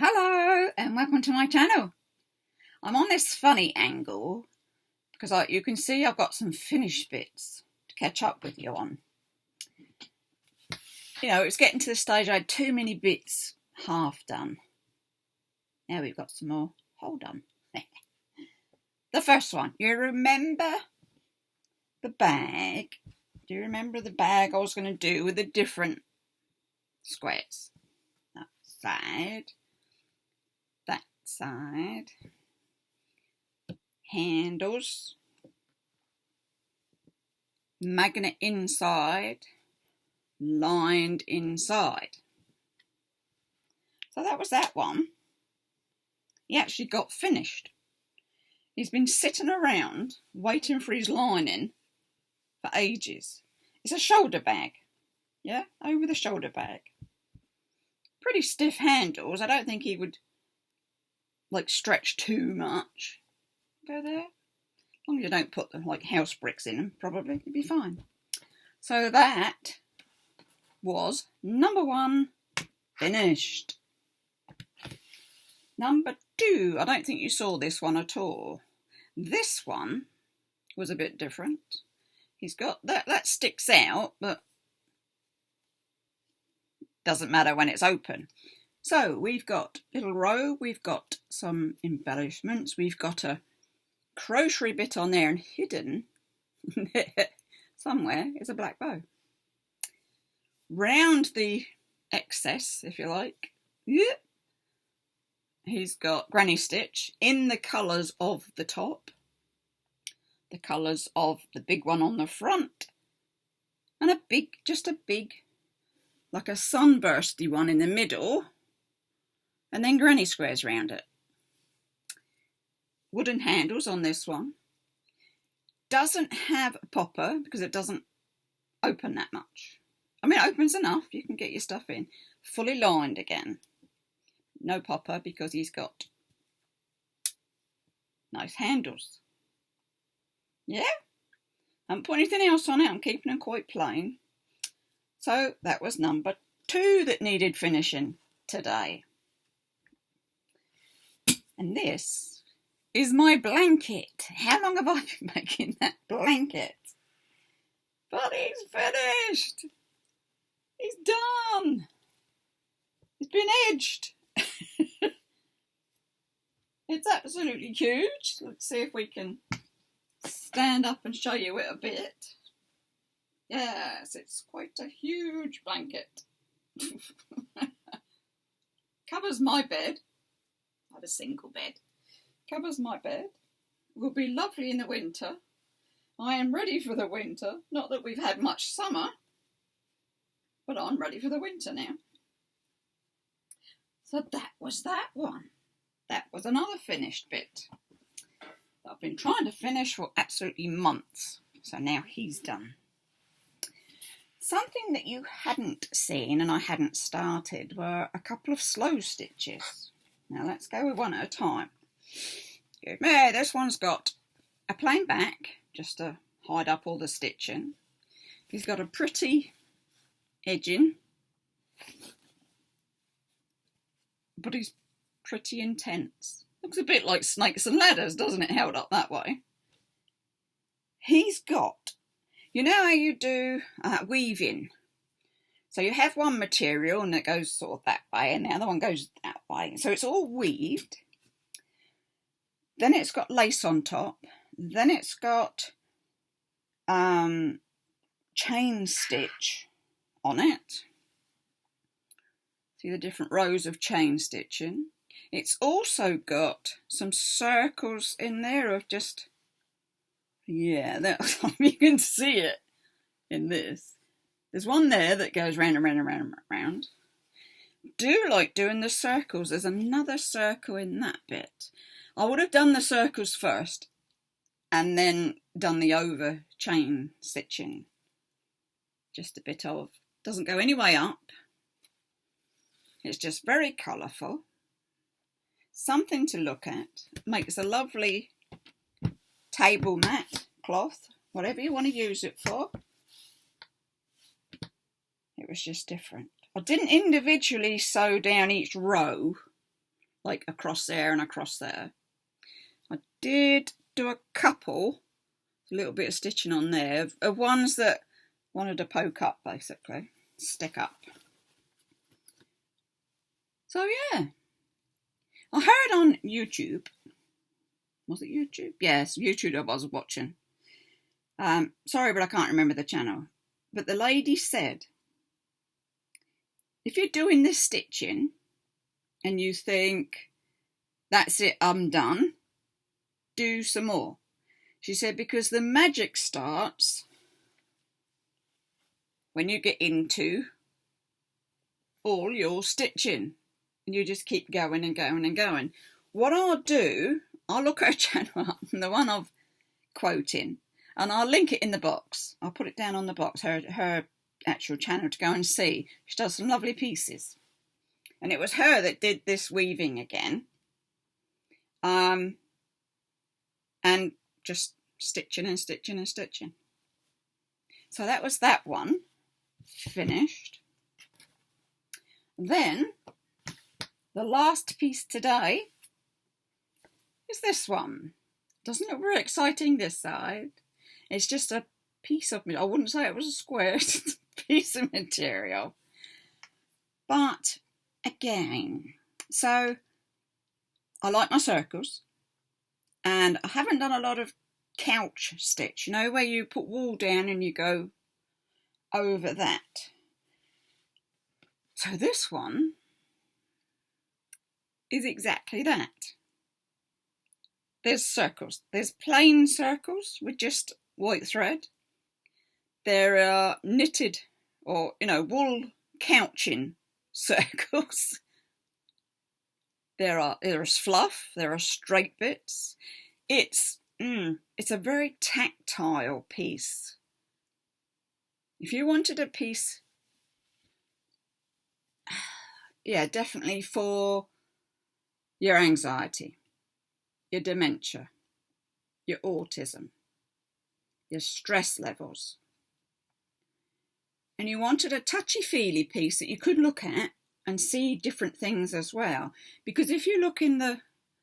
Hello and welcome to my channel. I'm on this funny angle because you can see I've got some finished bits to catch up with you on. You know, it's getting to the stage I had too many bits half done. Now we've got some more whole done. The first one, you remember the bag? Do you remember the bag I was going to do with the different squares? That side, handles, magnet inside, lined inside. So that was that one. He actually got finished. He's been sitting around waiting for his lining for ages. It's a shoulder bag, yeah, over the shoulder bag. Pretty stiff handles. I don't think he would stretch too much. Go there. As long as you don't put the house bricks in them, probably you'd be fine. So that was number one finished. Number two, I don't think you saw this one at all. This one was a bit different. He's got that sticks out, but doesn't matter when it's open. So we've got a little row, we've got some embellishments, we've got a crochet bit on there, and hidden somewhere is a black bow. Round the excess, if you like, he's got granny stitch in the colours of the top, the colours of the big one on the front, and just a big, like a sunbursty one in the middle, and then granny squares round it. Wooden handles on this one. Doesn't have a popper because it doesn't open that much. I mean, it opens enough, you can get your stuff in. Fully lined again. No popper because he's got nice handles. Yeah? I haven't put anything else on it, I'm keeping them quite plain. So that was number two that needed finishing today. And this is my blanket. How long have I been making that blanket? But he's finished. He's done. It's been edged. It's absolutely huge. Let's see if we can stand up and show you it a bit. Yes, it's quite a huge blanket. Covers my bed. I have a single bed. Covers my bed. Will be lovely in the winter. I am ready for the winter. Not that we've had much summer, but I'm ready for the winter now. So that was that one. That was another finished bit that I've been trying to finish for absolutely months. So now he's done. Something that you hadn't seen and I hadn't started were a couple of slow stitches. Now let's go with one at a time. Good. Yeah, this one's got a plain back, just to hide up all the stitching. He's got a pretty edging, but he's pretty intense. Looks a bit like Snakes and Ladders, doesn't it, held up that way? He's got, you know how you do weaving? So you have one material and it goes sort of that way and the other one goes that way. So it's all weaved. Then it's got lace on top. Then it's got chain stitch on it. See the different rows of chain stitching. It's also got some circles in there of just, yeah, you can see it in this. There's one there that goes round and round and round and round. Do like doing the circles. There's another circle in that bit. I would have done the circles first and then done the over chain stitching. Just a bit of, doesn't go any way up. It's just very colourful. Something to look at. Makes a lovely table mat, cloth, whatever you want to use it for. It was just different. I didn't individually sew down each row like across there and across there. I did do a couple, a little bit of stitching on there, of ones that wanted to poke up, basically, stick up. So yeah, I heard on YouTube, was it YouTube? Yes, YouTube I was watching. Sorry, but I can't remember the channel. But the lady said, if you're doing this stitching and you think, that's it, I'm done, do some more. She said, because the magic starts when you get into all your stitching. And you just keep going and going and going. What I'll do, I'll look her channel up, the one I've quoting, and I'll link it in the box. I'll put it down on the box, her actual channel, to go and see. She does some lovely pieces. And it was her that did this weaving again. And just stitching and stitching and stitching. So that was that one finished. Then the last piece today is this one. Doesn't look very exciting this side. It's just a piece of, I wouldn't say it was a square, it's a piece of material. But again, so I like my circles, and I haven't done a lot of couch stitch, you know, where you put wool down and you go over that. So this one is exactly that. There's circles. There's plain circles with just white thread. There are knitted or, you know, wool couching circles. There's fluff. There are straight bits. It's a very tactile piece. If you wanted a piece, yeah, definitely for your anxiety, your dementia, your autism, your stress levels, and you wanted a touchy-feely piece that you could look at and see different things as well. Because if you look in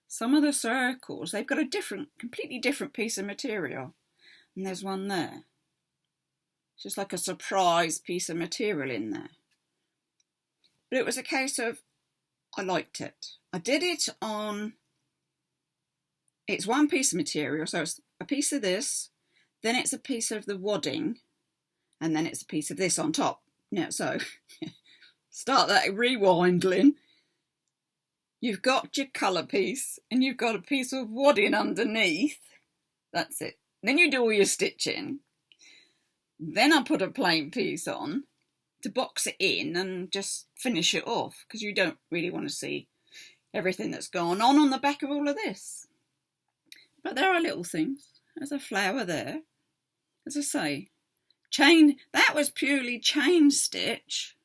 some of the circles, they've got a completely different piece of material. And there's one there. It's just like a surprise piece of material in there. But it was a case of, I liked it. I did it on, it's one piece of material, so it's a piece of this, then it's a piece of the wadding, and then it's a piece of this on top. Yeah, so start that rewinding. You've got your colour piece, and you've got a piece of wadding underneath. That's it. Then you do all your stitching. Then I put a plain piece on to box it in and just finish it off, because you don't really want to see everything that's gone on the back of all of this. But there are little things. There's a flower there. As I say, that was purely chain stitch.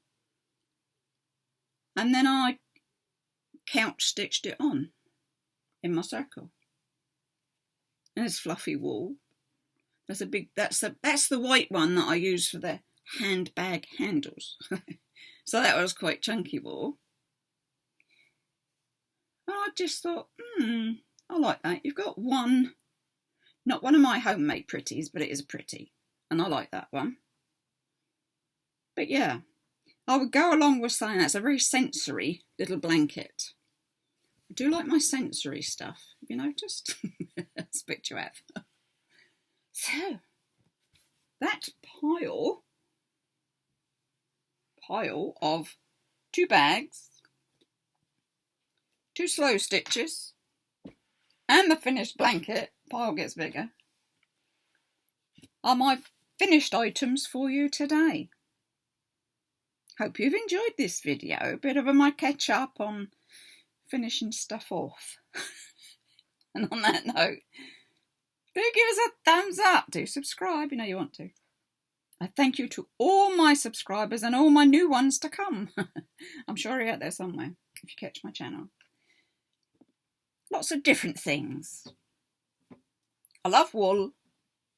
And then I couch stitched it on in my circle. And there's fluffy wool. There's a big, that's the white one that I use for the handbag handles. So that was quite chunky wool. And I just thought, I like that. You've got one, not one of my homemade pretties, but it is a pretty. And I like that one. But yeah, I would go along with saying that's a very sensory little blanket. I do like my sensory stuff, you know, just spit you out. So, that pile of 2 bags, 2 slow stitches, and the finished blanket, pile gets bigger, are my finished items for you today. Hope you've enjoyed this video, a bit of my catch up on finishing stuff off. And on that note, do give us a thumbs up, do subscribe, you know you want to. I thank you to all my subscribers and all my new ones to come. I'm sure you're out there somewhere, if you catch my channel. Lots of different things. I love wool.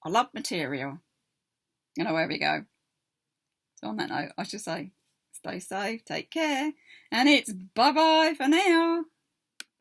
I love material. You know, where we go. So on that note, I should say, stay safe, take care, and it's bye-bye for now.